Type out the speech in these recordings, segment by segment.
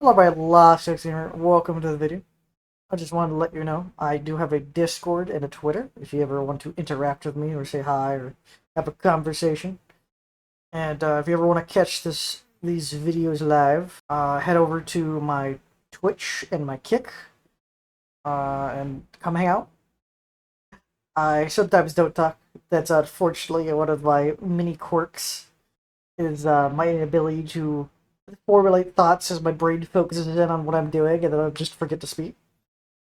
Hello, my last here. Welcome to the video. I just wanted to let you know I do have a Discord and a Twitter if you ever want to interact with me or say hi or have a conversation. And if you ever want to catch these videos live, head over to my Twitch and my Kick and come hang out. I sometimes don't talk. That's unfortunately one of my mini quirks. Is my inability to formulate thoughts as my brain focuses in on what I'm doing, and then I just forget to speak.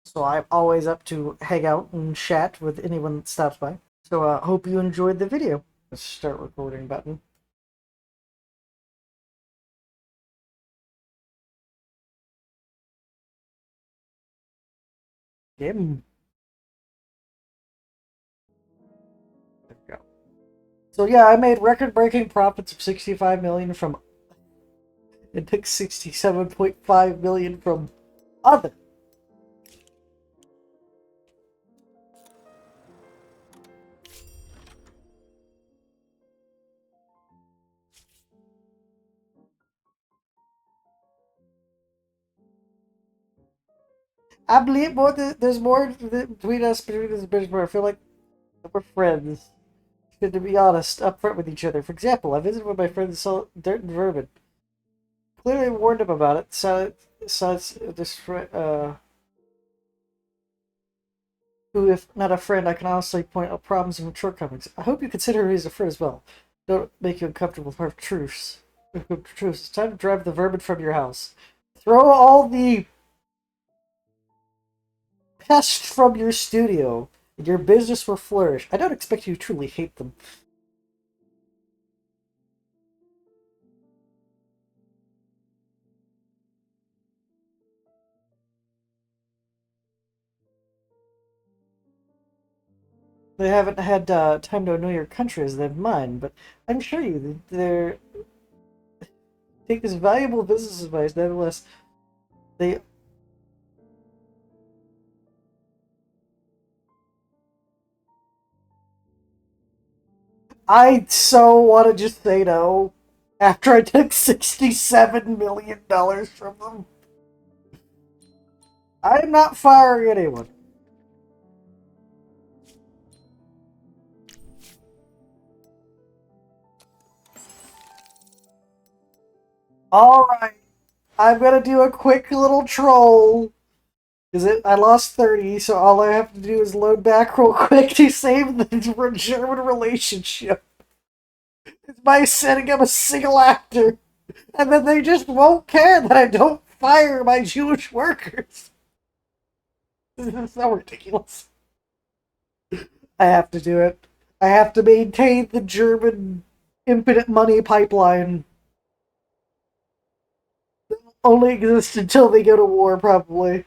So I'm always up to hang out and chat with anyone that stops by. So hope you enjoyed the video. Let's start recording button. Yeah. There we go. So yeah, I made record-breaking profits of 65 million from. It took 67.5 million from other. I believe more. There's more between us between this business, but I feel like we're friends. Good to be honest, upfront with each other. For example, I visited with my friend that sell dirt and vermin. Clearly warned him about it. So it's this who, if not a friend, I can honestly point out problems and shortcomings. I hope you consider her as a friend as well. Don't make you uncomfortable with hard truths. It's time to drive the vermin from your house. Throw all the pests from your studio, and your business will flourish. I don't expect you to truly hate them. They haven't had time to know your country as they've mine, but I'm sure you they're take this valuable business advice. Nevertheless, they. I so want to just say no. After I took $67 million from them, I'm not firing anyone. All right, I'm gonna do a quick little troll. I lost 30, so all I have to do is load back real quick to save the German relationship. It's by setting up a single actor. And then they just won't care that I don't fire my Jewish workers. This is so ridiculous. I have to do it. I have to maintain the German infinite money pipeline. Only exists until they go to war, probably.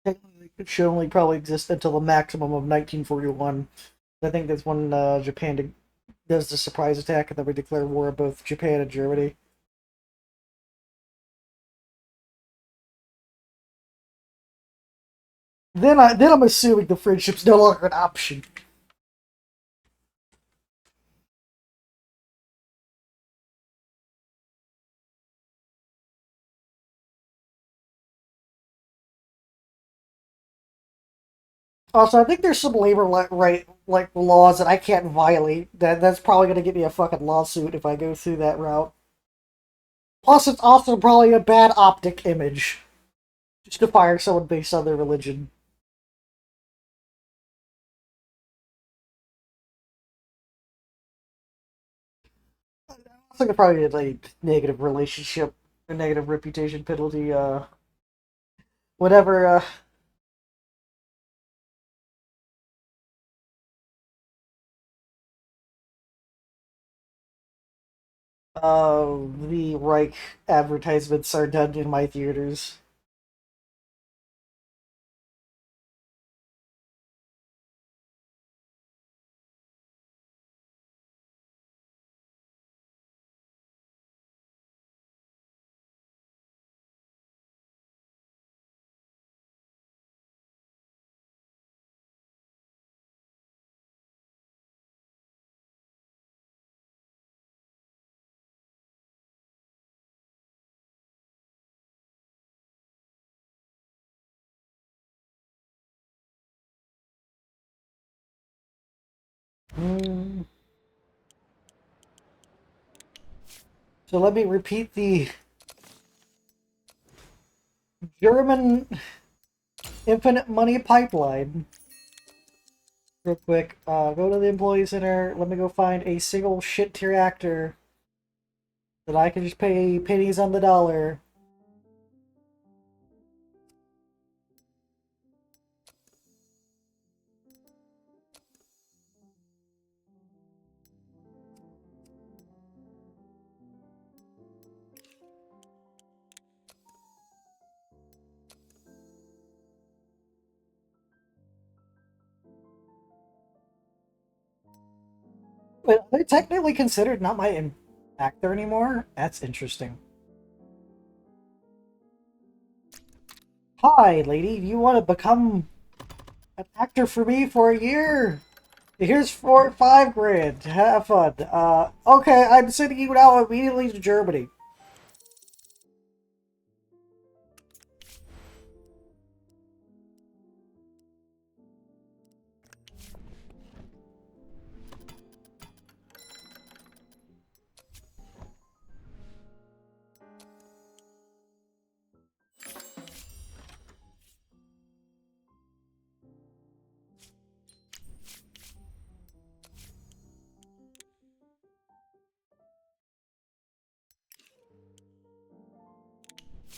It should only probably exist until the maximum of 1941. I think that's when Japan does the surprise attack, and then we declare war on both Japan and Germany. Then I'm assuming the friendship's no longer an option. Also, I think there's some labor right laws that I can't violate. That's probably going to get me a fucking lawsuit if I go through that route. Plus, it's also probably a bad optic image just to fire someone based on their religion. It's like probably a negative relationship, a negative reputation penalty. Whatever. The Reich advertisements are done in my theaters. Mm. So let me repeat the German infinite money pipeline real quick. Go to the employee center. Let me go find a single shit tier actor that I can just pay pennies on the dollar. But they're technically considered not my actor anymore? That's interesting. Hi, lady. Do you want to become an actor for me for a year? Here's 5 grand. Have fun. Okay, I'm sending you now immediately to Germany.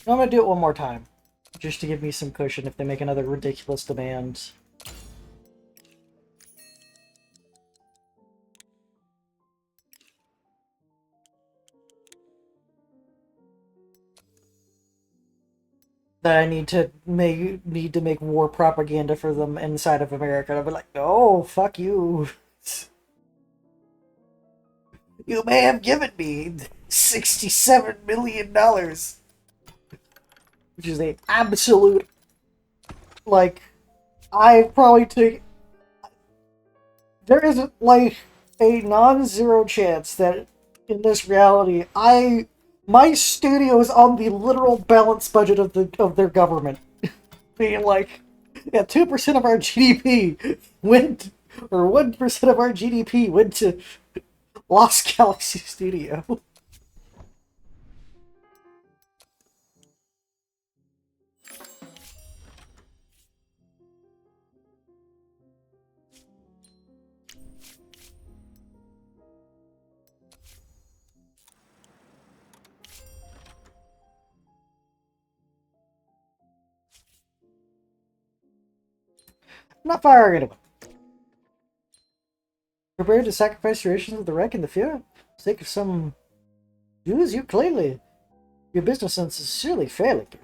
I'm gonna do it one more time, just to give me some cushion if they make another ridiculous demand. That I need to make war propaganda for them inside of America. I'll be like, no, fuck you. You may have given me $67 million, which is a absolute, like, I probably take. There is like a non-zero chance that in this reality, my studio is on the literal balance budget of their government. Being like, yeah, 2% of our GDP went, or 1% of our GDP went to Lost Galaxy Studio. I'm not firing anyone. Prepared to sacrifice your rations of the wreck in the field? For the sake of some Jews, you clearly. Your business sense is surely failing you.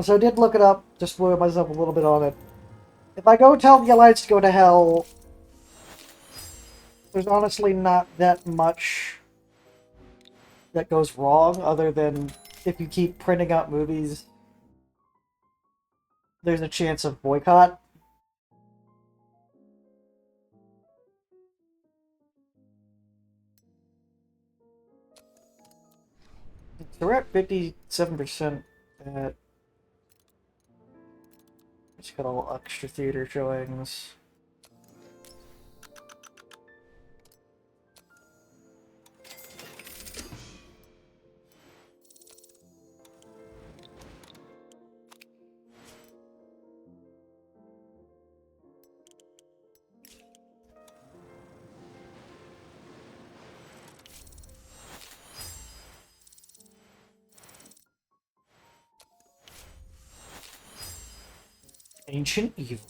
So I did look it up, just blew myself a little bit on it. If I go tell the Alliance to go to hell, there's honestly not that much that goes wrong, other than if you keep printing out movies, there's a chance of boycott. So we're at 57%. At, just got all extra theater showings. Ancient Evil.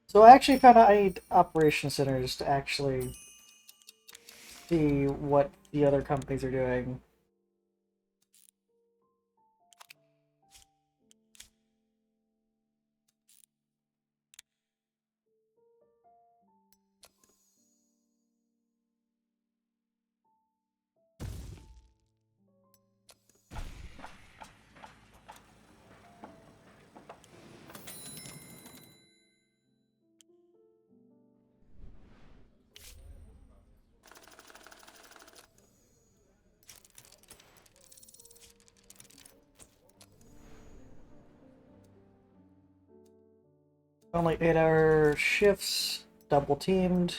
So I actually found out I need operation centers to actually see what the other companies are doing. Only 8-hour shifts, double teamed.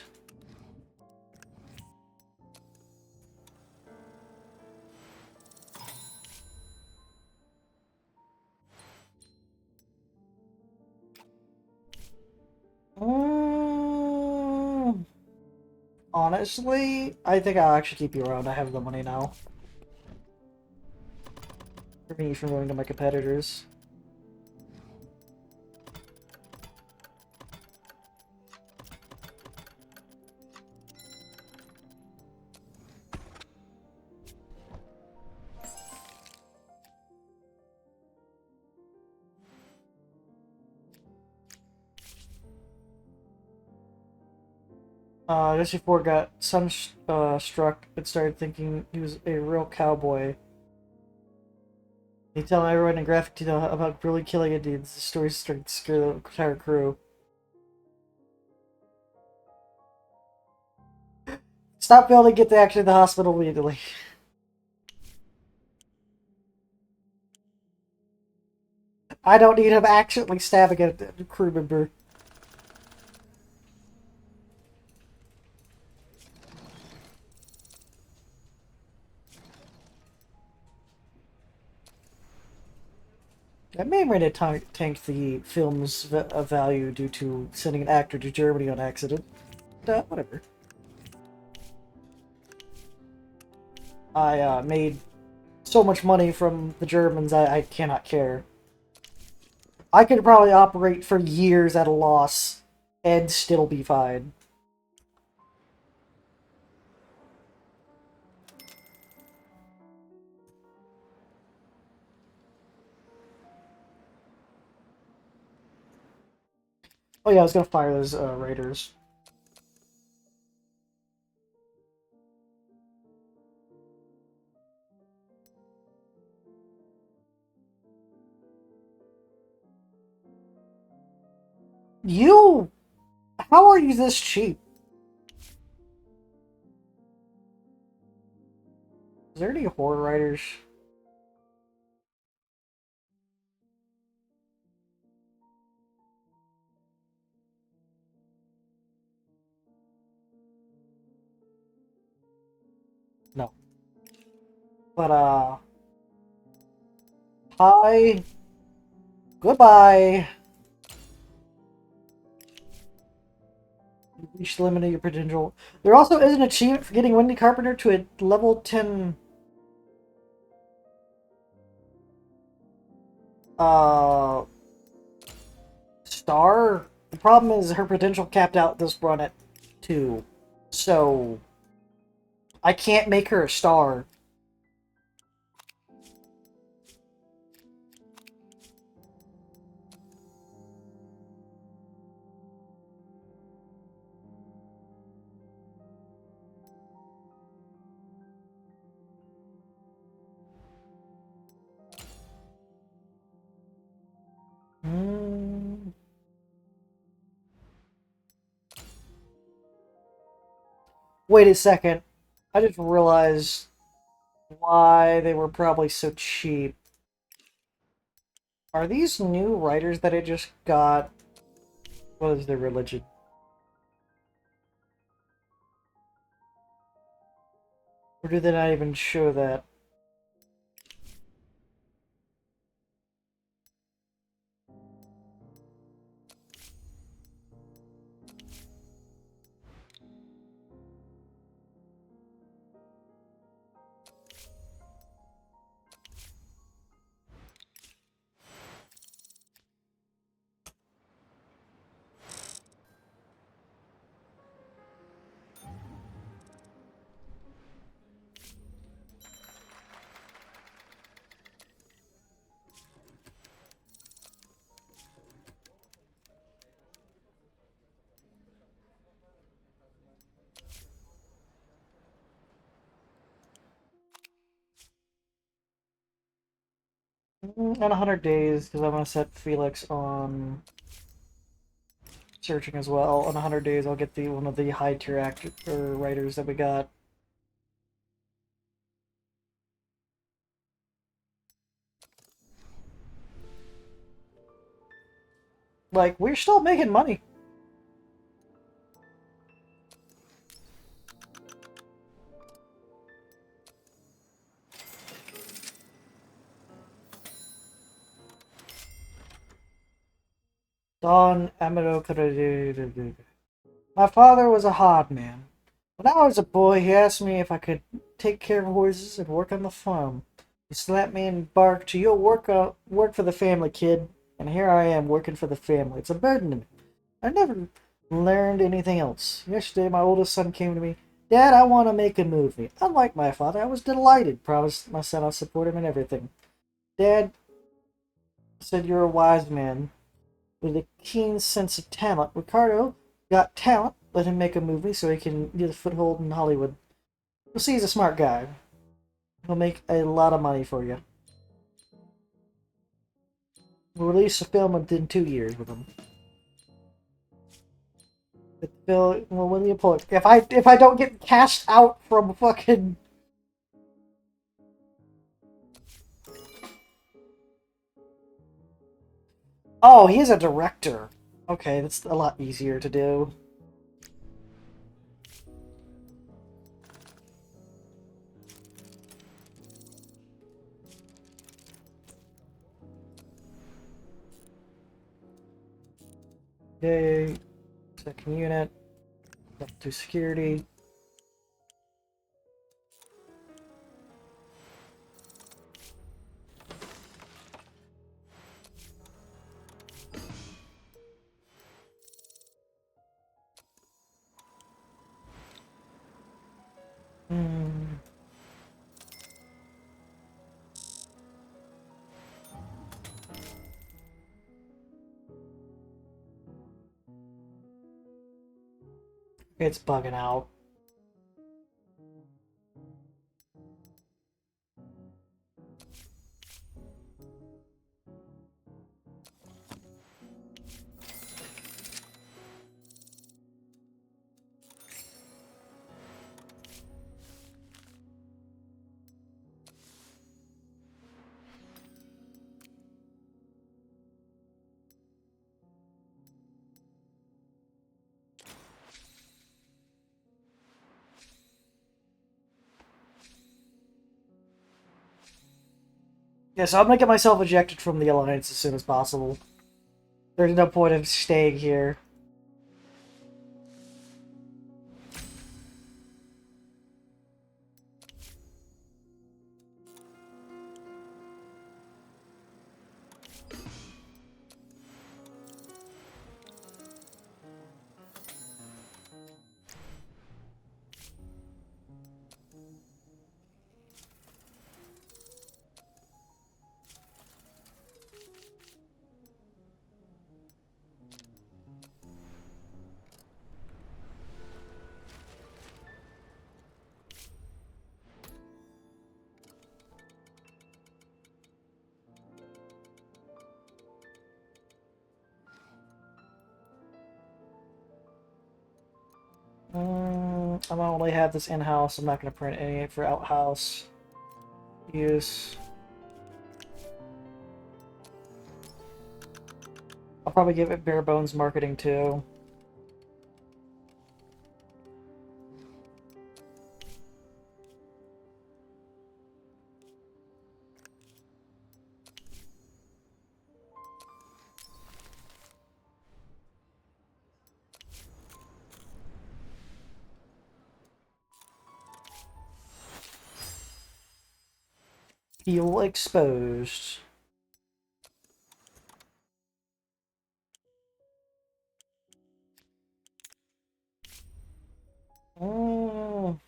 Honestly, I think I'll actually keep you around. I have the money now. For me from going to my competitors. Just before it got struck, it started thinking he was a real cowboy. He telling everyone in graphic detail about really killing Indians. The story started to scare the entire crew. Stop failing to get to actually the hospital immediately. I don't need him actually stabbing a crew member. I may have tanked the film's value due to sending an actor to Germany on accident. Whatever. I made so much money from the Germans, I cannot care. I could probably operate for years at a loss and still be fine. Oh yeah, I was gonna fire those raiders. You? How are you this cheap? Is there any horror writers? No. But, hi. Goodbye. You reached the limit of your potential. There also is an achievement for getting Wendy Carpenter to a level 10, uh, star. The problem is her potential capped out this run at 2. So, I can't make her a star. Hmm. Wait a second. I just realized why they were probably so cheap. Are these new writers that I just got? What is their religion? Or do they not even show that? In 100 days, because I'm going to set Felix on searching as well. In 100 days, I'll get the one of the high tier actor or writers that we got. Like, we're still making money. Don Amado. My father was a hard man. When I was a boy, he asked me if I could take care of horses and work on the farm. He slapped me and barked, "You'll work for the family, kid." And here I am working for the family. It's a burden to me. I never learned anything else. Yesterday, my oldest son came to me. "Dad, I want to make a movie." Unlike my father, I was delighted. Promised my son I'll support him in everything. Dad said, "You're a wise man with a keen sense of talent. Ricardo got talent. Let him make a movie so he can get a foothold in Hollywood. You'll see he's a smart guy. He'll make a lot of money for you. We'll release a film within 2 years with him." Bill, well, William Poet. If I don't get cast out from fucking. Oh, he is a director. Okay, that's a lot easier to do. Yay. Second unit. Up to security. Hmm. It's bugging out. Yeah, so I'm gonna get myself ejected from the Alliance as soon as possible. There's no point of staying here. I'm gonna only have this in-house. I'm not gonna print any for out-house use. I'll probably give it bare bones marketing too. Feel exposed. Oh,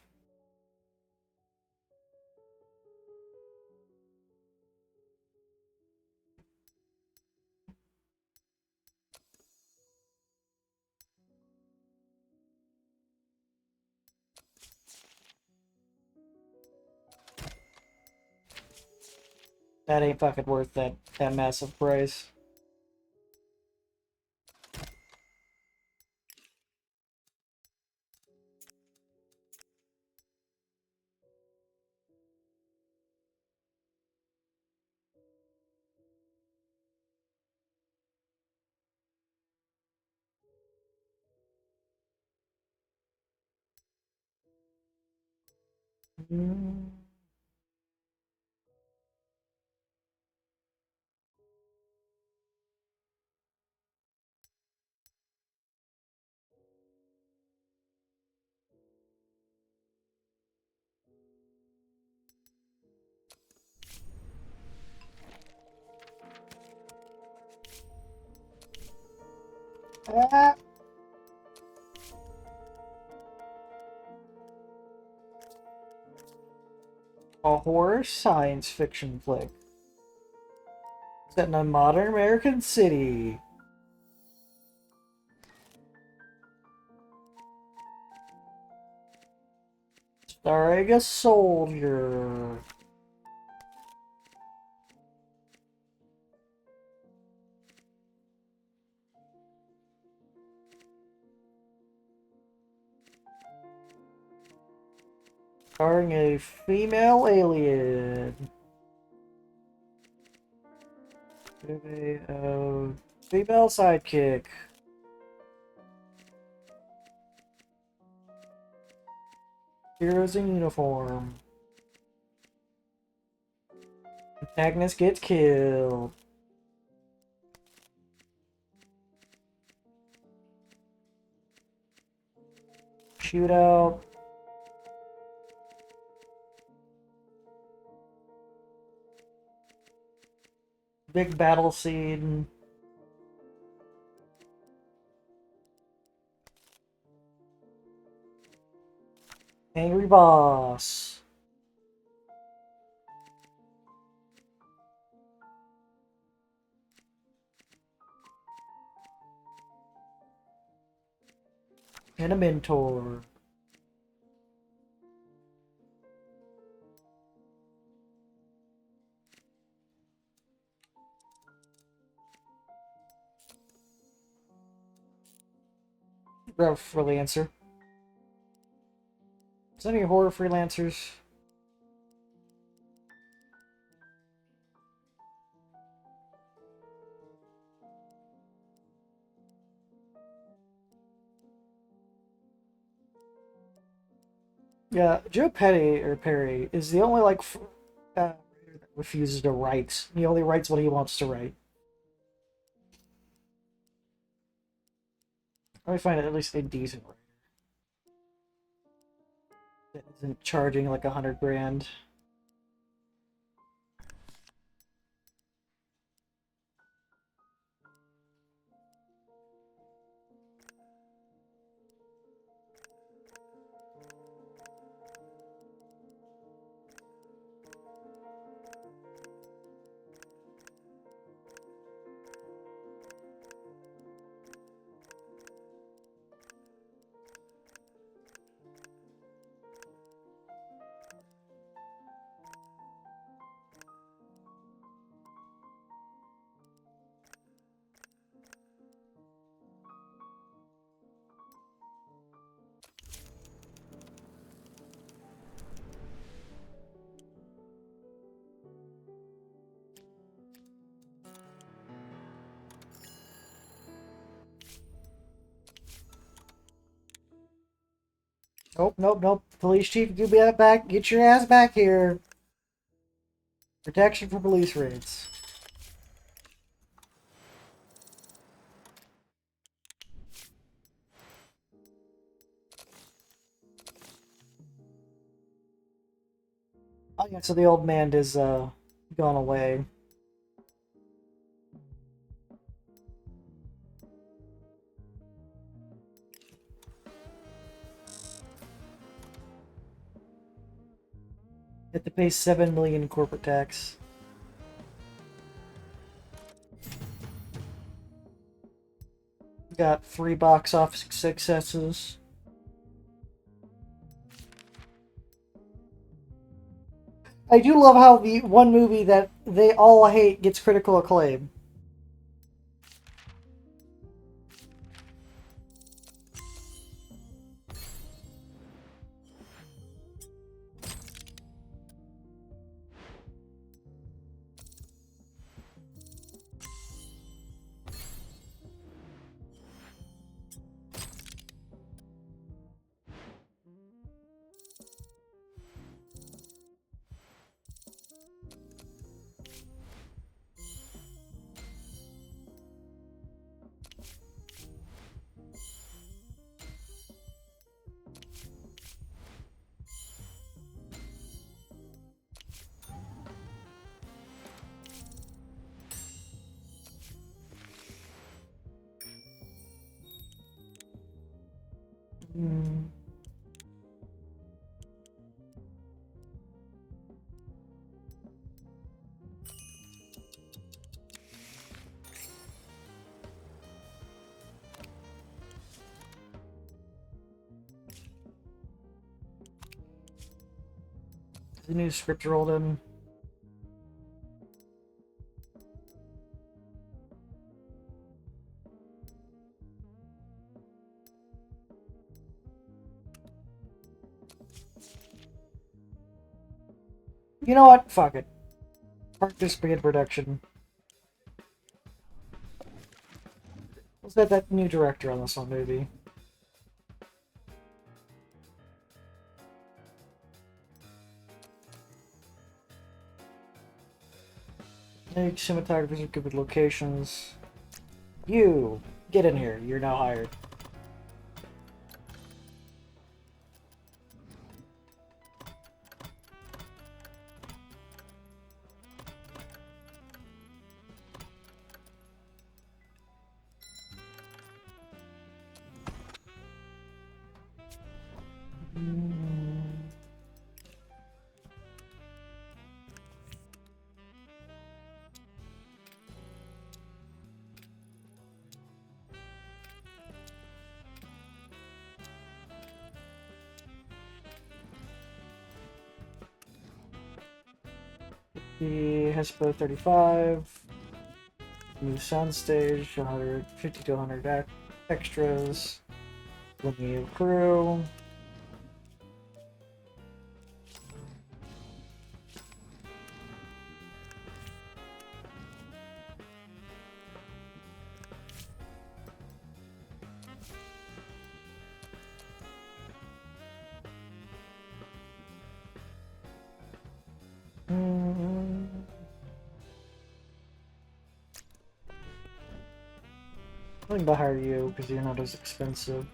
that ain't fucking worth that massive price. Mm. Ah. A horror science fiction flick set in a modern American city. Starring a soldier. Starring a female alien. With a female sidekick. Heroes in uniform. Protagonist gets killed. Shootout. Big battle scene. Angry boss. And a mentor. Freelancer. Is there any horror freelancers? Yeah, Joe Petty or Perry is the only writer that refuses to write. He only writes what he wants to write. I find it at least a decent writer that isn't charging like 100 grand. Nope, nope, nope. Police chief, you be back. Get your ass back here. Protection for police raids. Oh yeah, so the old man is gone away. Have to pay 7 million in corporate tax. Got 3 box office successes. I do love how the one movie that they all hate gets critical acclaim. Mm. The new script rolled in. You know what? Fuck it. Park this begin production. Let's get that new director on this one, maybe. Make cinematographers are good with locations. You! Get in here. You're now hired. The Hespo 35. New soundstage, 150 to 100 extras. The new crew. I'm going to hire you because you're not as expensive.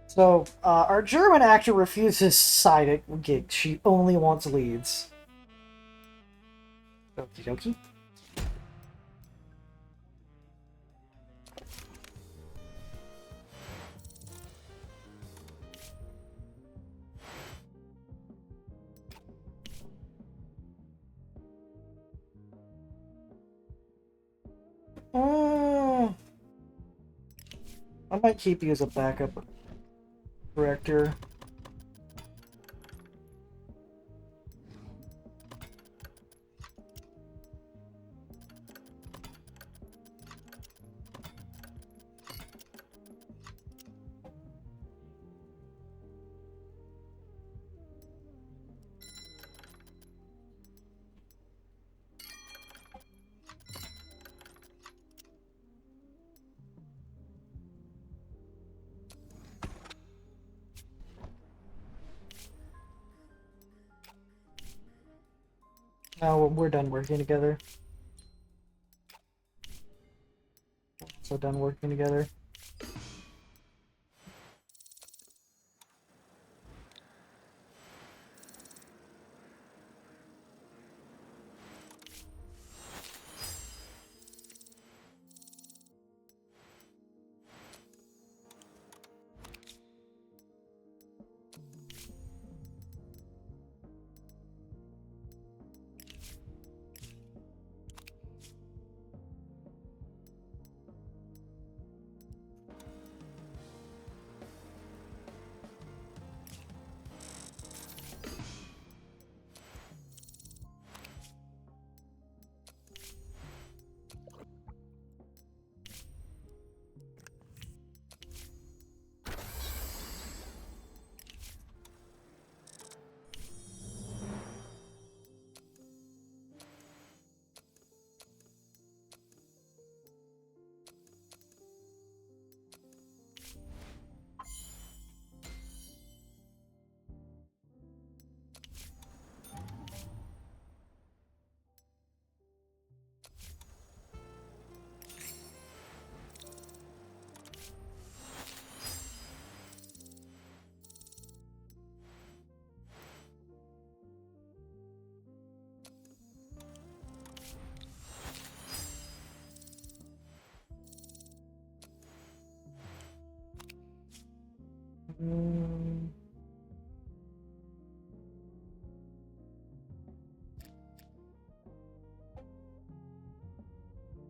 So, our German actor refuses side gig. She only wants leads. Okie dokie. I might keep you as a backup director. Now we're done working together. So done working together.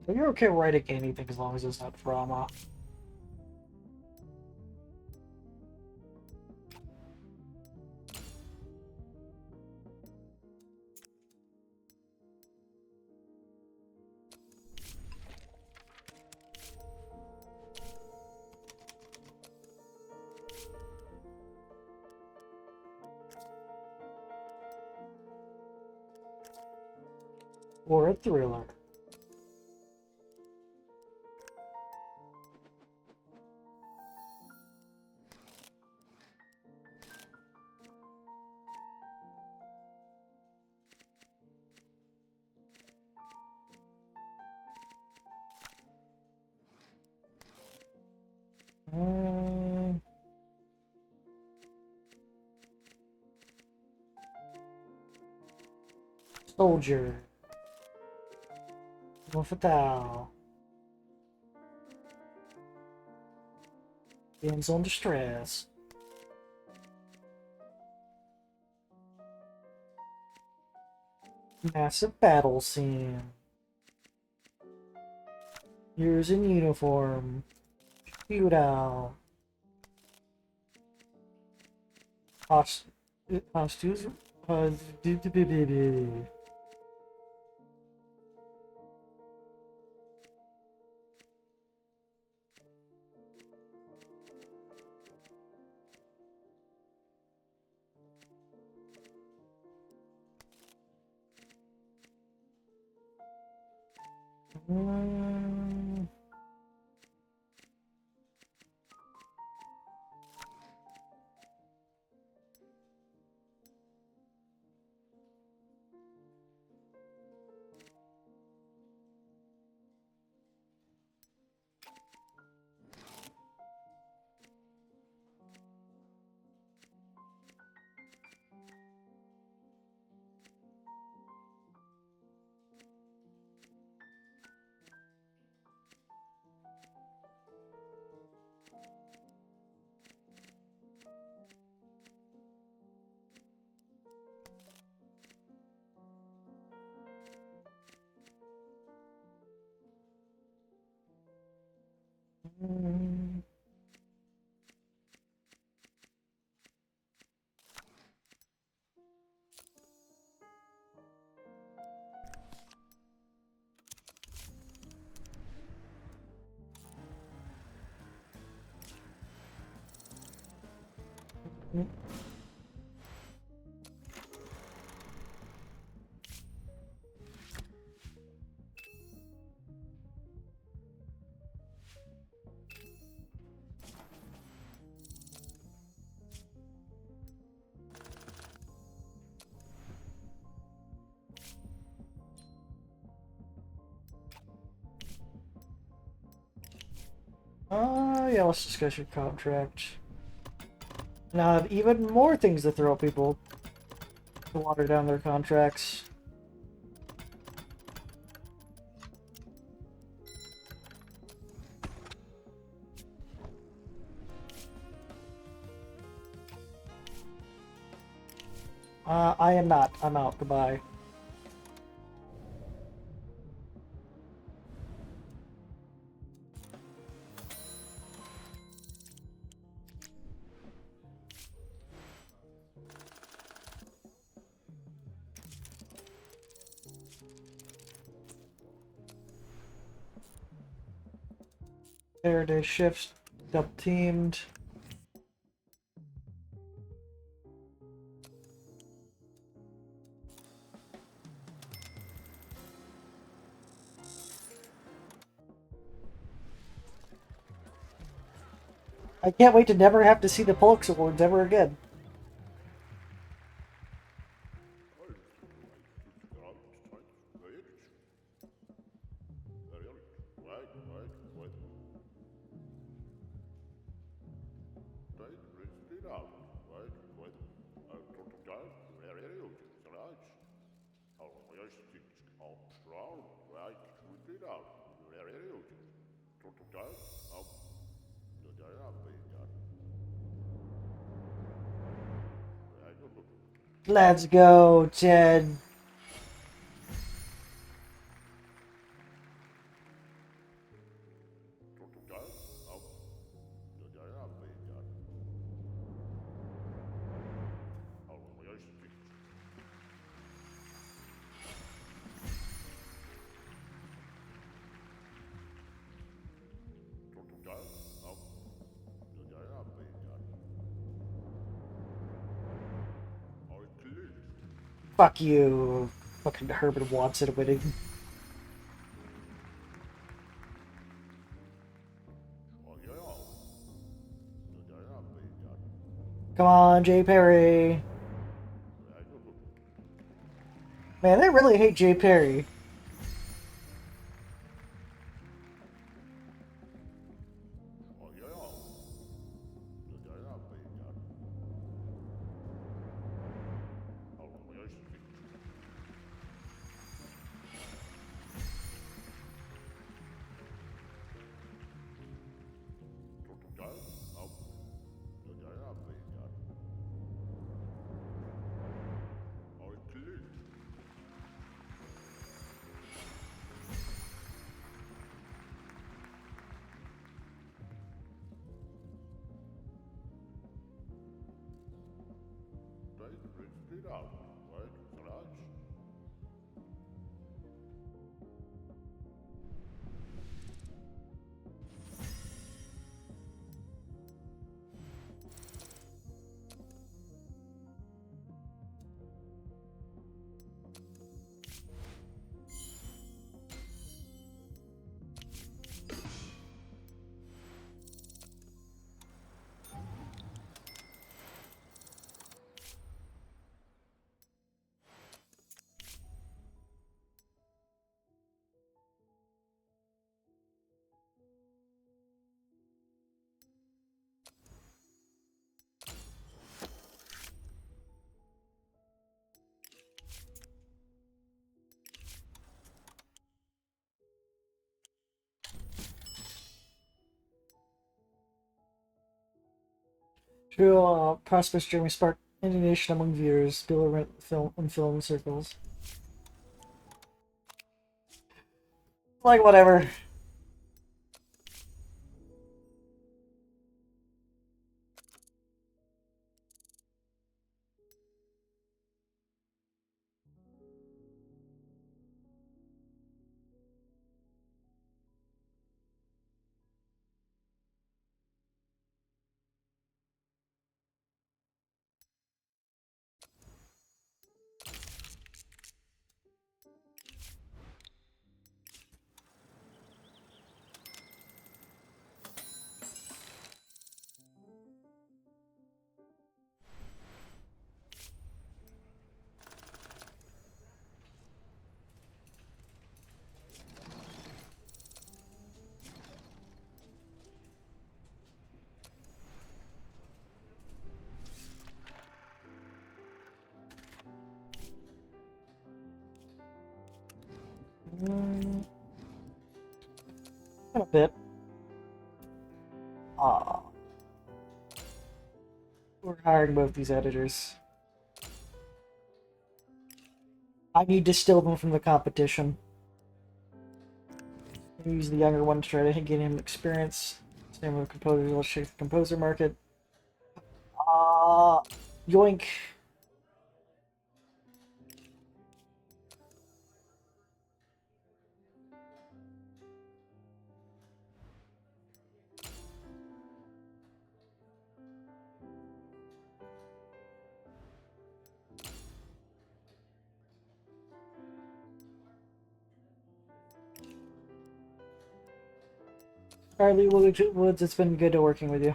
So you're okay writing anything as long as it's not drama. Or a thriller. Mm, soldier. Fatal. Ends on distress. Massive battle scene. Here's in uniform. Feudal. Hostus. Uh, mm, mm. Yeah, let's discuss your contract. Now I have even more things to throw at people to water down their contracts. I am not. I'm out. Goodbye. Faraday shifts, double teamed. I can't wait to never have to see the Pulix Awards ever again. Let's go, Ted. Fuck you. Fucking Herbert Watson winning. Come on, Jay Perry. Man, they really hate Jay Perry. True, prosperous Jeremy sparked indignation among viewers, film circles. Like, whatever. A bit. Uh, we're hiring both these editors. I need to steal them from the competition. Use the younger one to try to get him experience. Same with composers. Let's check the composer market. Yoink. Alright, Lee Woods, it's been good working with you.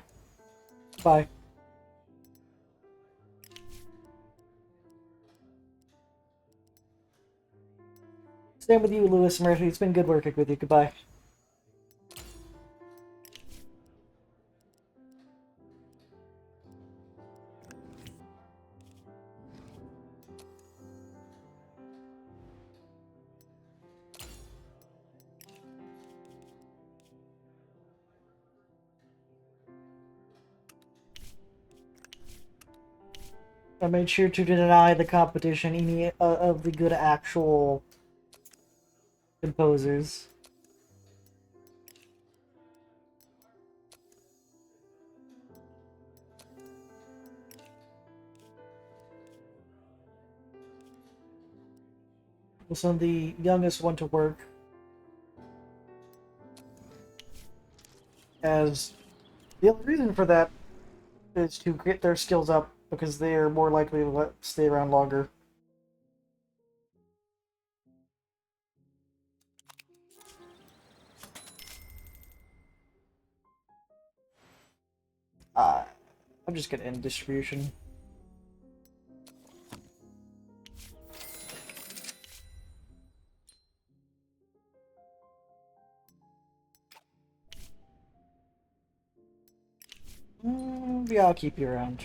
Bye. Same with you, Lewis Murphy. It's been good working with you. Goodbye. I made sure to deny the competition any of the good actual composers. We'll send the youngest one to work as the only reason for that is to get their skills up because they are more likely to stay around longer. I'm just gonna end distribution. Yeah, I'll keep you around.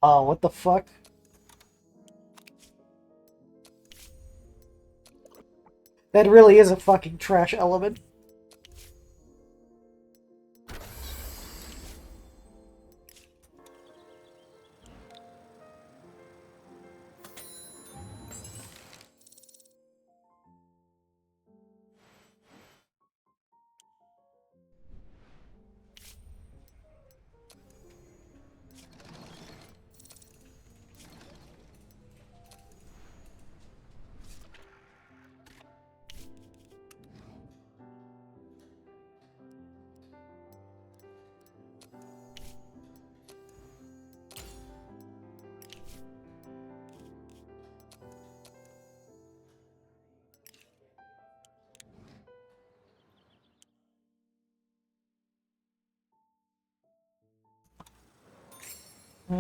Oh, what the fuck? That really is a fucking trash element.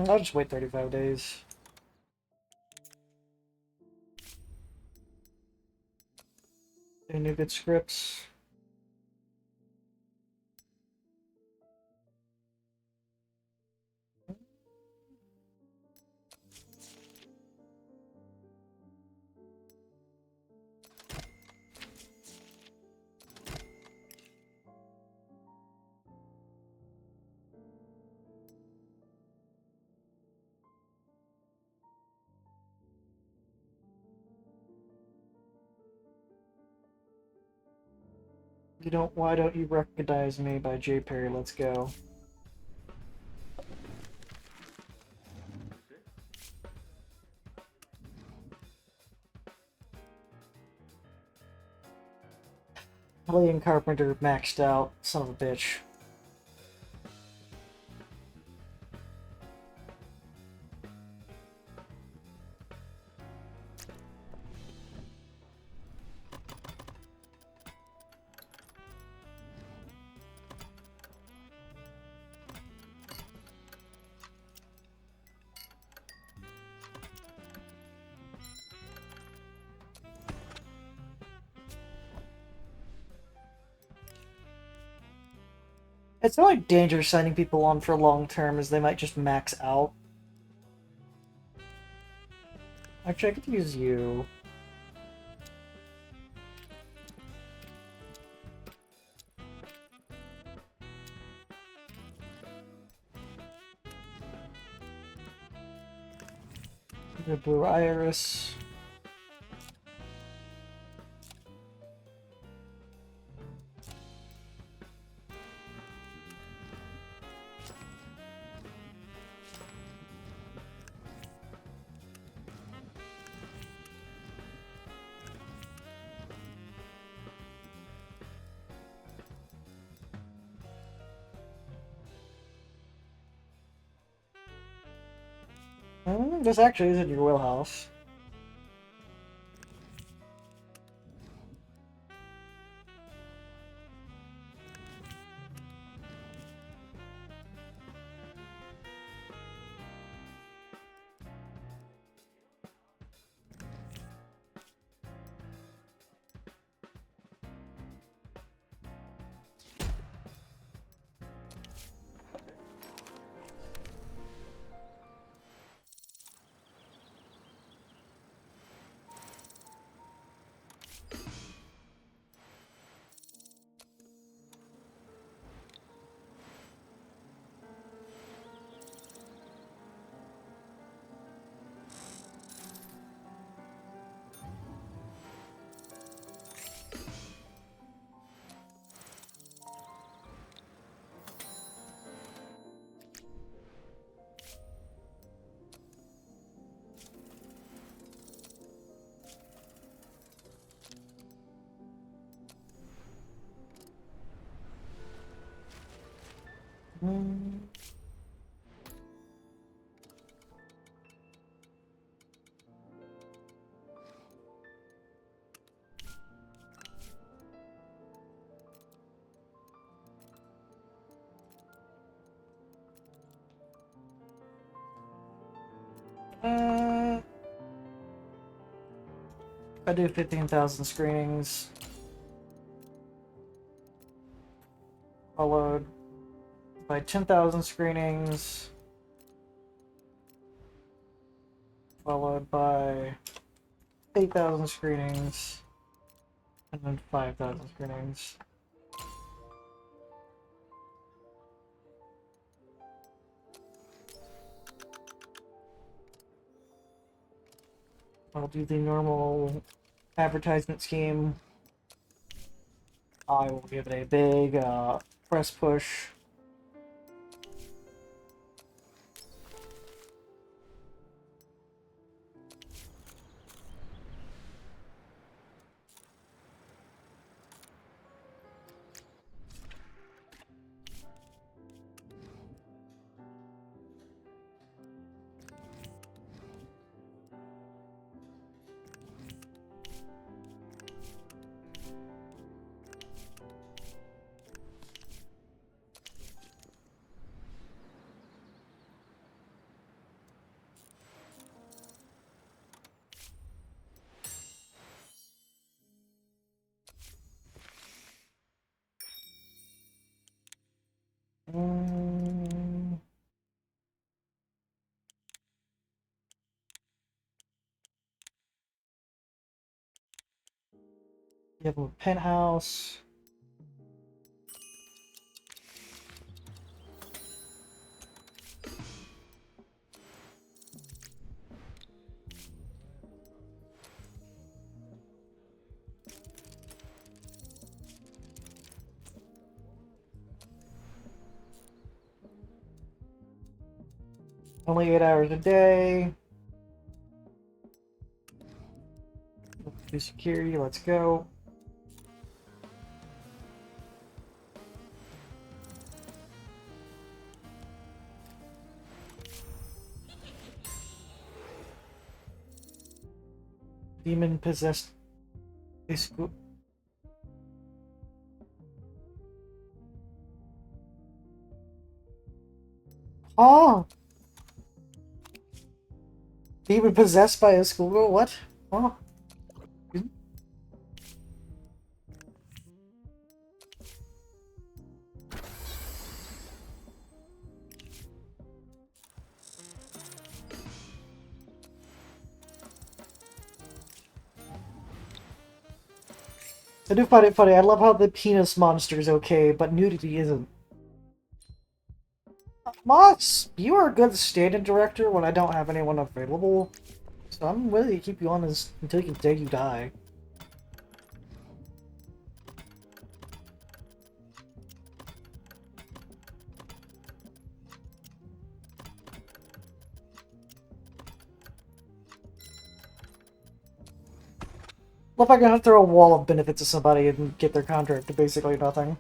I'll just wait 35 days. Any new good scripts? Why don't you recognize me by J. Perry? Let's go. Alien Carpenter maxed out, son of a bitch. It's not like dangerous signing people on for long term, as they might just max out. Actually, I could use you. The blue iris. This actually is in your wheelhouse. Mm. I do 15,000 screenings, followed by 10,000 screenings, followed by 8,000 screenings, and then 5,000 screenings. I'll do the normal advertisement scheme. I will give it a big press push. Mm. You have a penthouse. Only 8 hours a day. Do security, let's go. Demon possessed a school. Oh! Demon possessed by a schoolgirl? What? Oh. I do find it funny. I love how the penis monster is okay, but nudity isn't. Moss, you are a good stand-in director when I don't have anyone available, so I'm willing to keep you on this until you day you die. Well, if I can throw a wall of benefits to somebody and get their contract to basically nothing.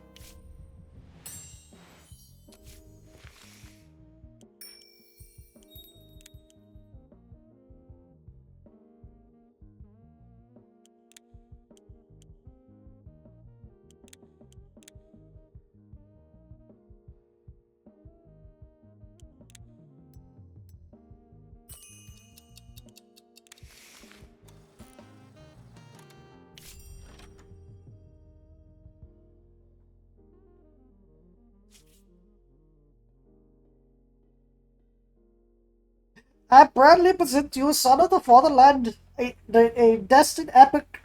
I proudly present you, son of the fatherland, a destined epic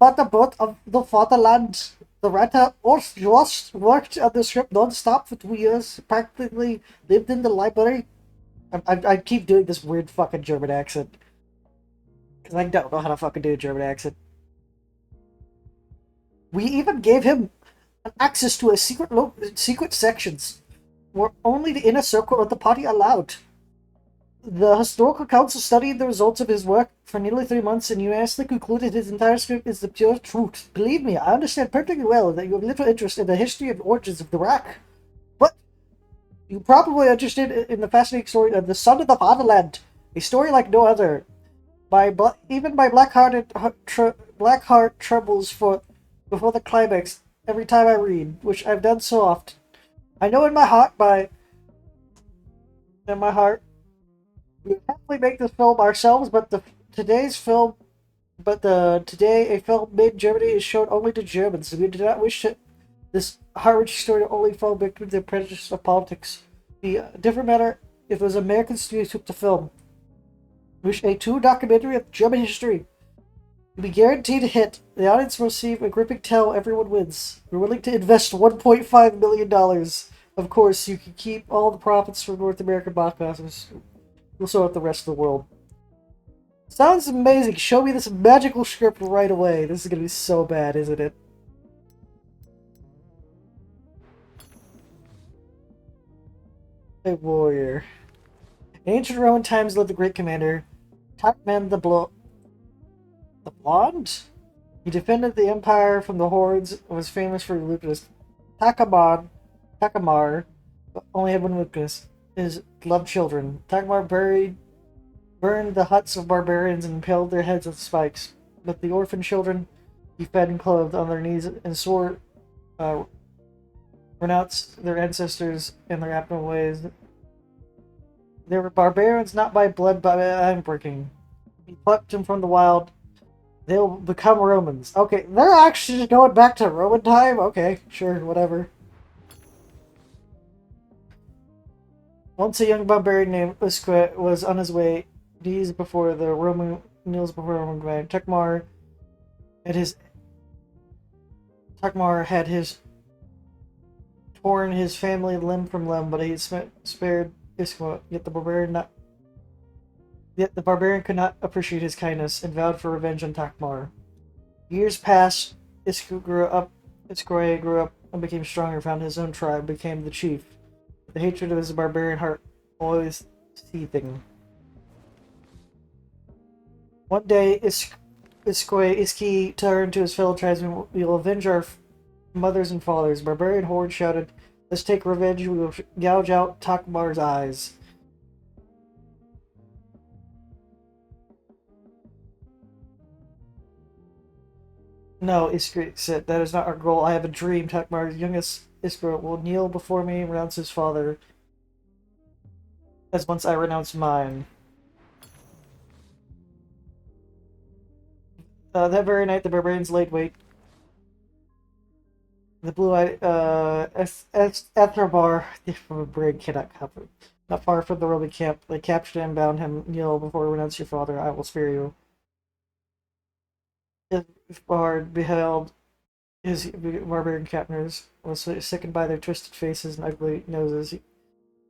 about the birth of the fatherland. The writer Josh worked on the script non-stop for 2 years, practically lived in the library. I keep doing this weird fucking German accent. Because I don't know how to fucking do a German accent. We even gave him access to a secret sections where only the inner circle of the party allowed. The historical council studied the results of his work for nearly 3 months and unanimously concluded his entire script is the pure truth. Believe me, I understand perfectly well that you have little interest in the history and origins of the rack. But You probably interested in the fascinating story of the Son of the Fatherland, a story like no other. Even my black heart trembles for before the climax every time I read, which I've done so often. I know in my heart, we would happily make this film ourselves, but today's film, today a film made in Germany is shown only to Germans. We do not wish this heart-wrenching story to only fall victim to the prejudice of politics. Be a different matter if it was American studios who took the film. We wish a true documentary of German history to be guaranteed a hit. The audience will receive a gripping tale. Everyone wins. We're willing to invest $1.5 million. Of course, you can keep all the profits from North American box office. We'll sort out the rest of the world. Sounds amazing. Show me this magical script right away. This is gonna be so bad, isn't it? A warrior. In ancient Roman times lived the great commander, Takman the Blonde? He defended the empire from the hordes and was famous for lupus. Takamar, only had one weakness, his loved children. Takamar burned the huts of barbarians and impaled their heads with spikes. But the orphan children he fed and clothed on their knees and swore, renounced their ancestors and their abnormal ways. They were barbarians not by blood but by iron-breaking. He plucked them from the wild. They'll become Romans. Okay, they're actually going back to Roman time? Okay, sure, whatever. Once a young barbarian named Usque was on his way, kneels before the Roman command. Takmar had his torn his family limb from limb, but he spared Usque. Yet the barbarian could not appreciate his kindness and vowed for revenge on Takmar. Years passed. Iskoe grew up and became stronger, found his own tribe, became the chief. The hatred of his barbarian heart always seething. One day, Iski turned to his fellow tribesmen. We will avenge our mothers and fathers. Barbarian horde shouted, "Let's take revenge. We will gouge out Takmar's eyes." No, Iskra said, that is not our goal. I have a dream. Takmar's youngest Iskra will kneel before me and renounce his father, as once I renounced mine. That very night, the barbarians laid wait. The blue-eyed, Ethrabar, from a brig cannot cover. Not far from the Roman camp, they captured him, bound him. Kneel before we renounce your father. I will spare you. Bard beheld his barbarian captors, was sickened by their twisted faces and ugly noses. He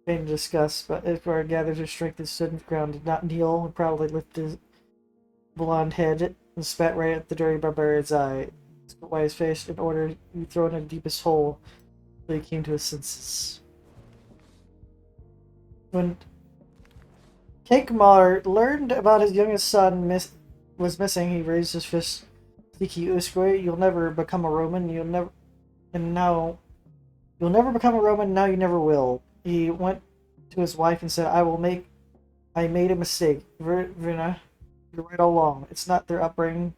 feigned disgust, but Bard gathered his strength and stood his ground, did not kneel, and proudly lifted his blonde head and spat right at the dirty barbarian's eye. By his face in order to be thrown in the deepest hole till he came to his senses. When Takmar learned about his youngest son was missing, he raised his fist. Tiki Usque, you'll never become a Roman. You'll never become a Roman. Now you never will. He went to his wife and said, I made a mistake. Virna, you're right all along. It's not their upbringing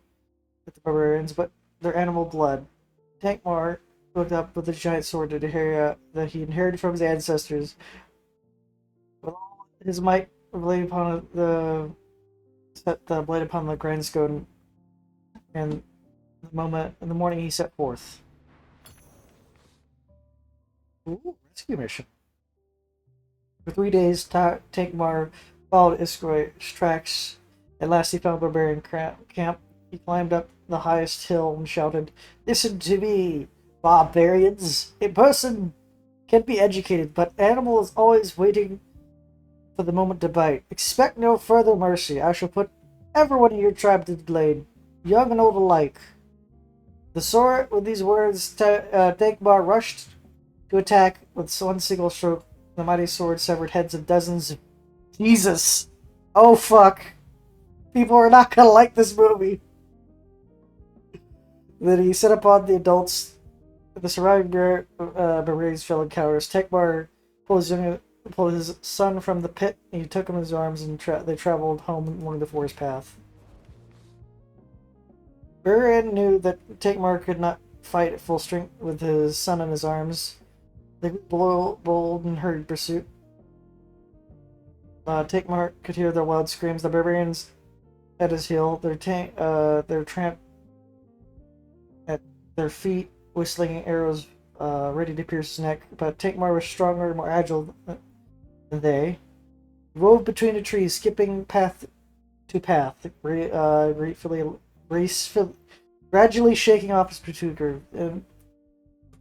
with the barbarians, but their animal blood. Takmar looked up with a giant sword that he inherited from his ancestors. With all his might, set the blade upon the grindstone, and in the morning he set forth. Ooh, rescue mission. For 3 days, Takmar followed Isque's tracks. At last he found a barbarian camp. He climbed up the highest hill and shouted, "Listen to me, barbarians! A person can be educated, but an animal is always waiting for the moment to bite. Expect no further mercy. I shall put everyone in your tribe to the blade, young and old alike." With these words, Takmar rushed to attack with one single stroke. The mighty sword severed heads of dozens of... Jesus! Oh fuck! People are not gonna like this movie! Then he set upon the adults. The surrounding barbarians fell in cowards. Takmar pulled his son from the pit. He took him in his arms, and they traveled home along the forest path. Burian knew that Takemar could not fight at full strength with his son in his arms. They grew bold and hurried pursuit. Takemar could hear their wild screams. The barbarians at his heel, their tramp at their feet, whistling arrows ready to pierce his neck. But Takemar was stronger and more agile than they. He wove between the trees, skipping path to path, gradually shaking off his pursuer.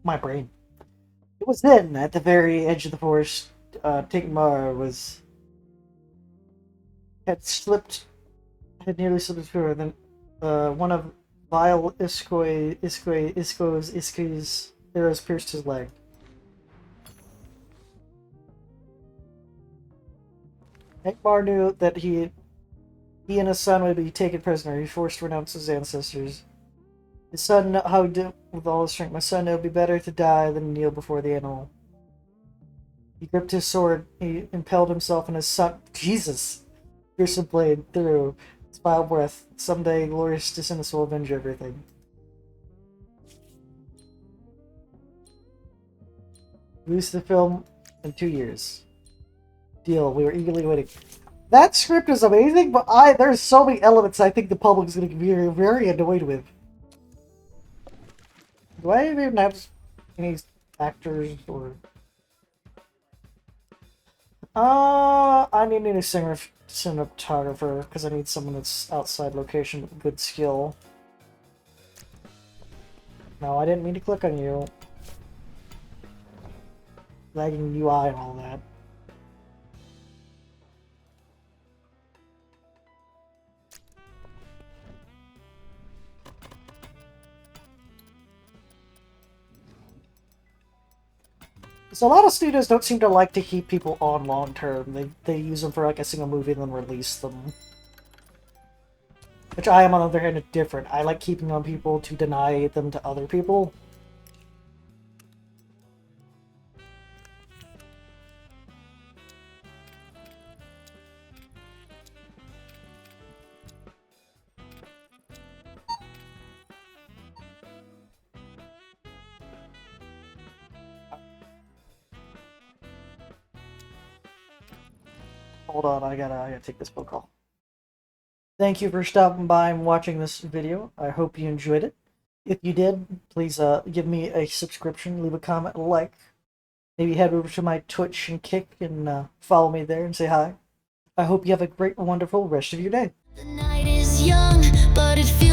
My brain. It was then, at the very edge of the forest, Takemar had nearly slipped through, and then one of Vile Isko's arrows pierced his leg. Takemar knew that he and his son would be taken prisoner. He forced to renounce his ancestors. His son hugged him with all his strength. My son, it would be better to die than kneel before the animal. He gripped his sword. He impaled himself in his son. Jesus! Pierced the blade through his vile breath. Someday, glorious descendants will avenge everything. Release the film in 2 years. Deal. We were eagerly waiting. That script is amazing, but there's so many elements I think the public is going to be very, very annoyed with. Do I even have any actors or... I need a cinematographer, because I need someone that's outside location with good skill. No, I didn't mean to click on you. Lagging UI and all that. So a lot of studios don't seem to like to keep people on long term. They use them for like a single movie and then release them. Which I am, on the other hand, different. I like keeping on people to deny them to other people. Hold on, I gotta take this phone call. Thank you for stopping by and watching this video. I hope you enjoyed it. If you did, please give me a subscription, leave a comment, a like. Maybe head over to my Twitch and Kick and follow me there and say hi. I hope you have a great, wonderful rest of your day. The night is young, but it feels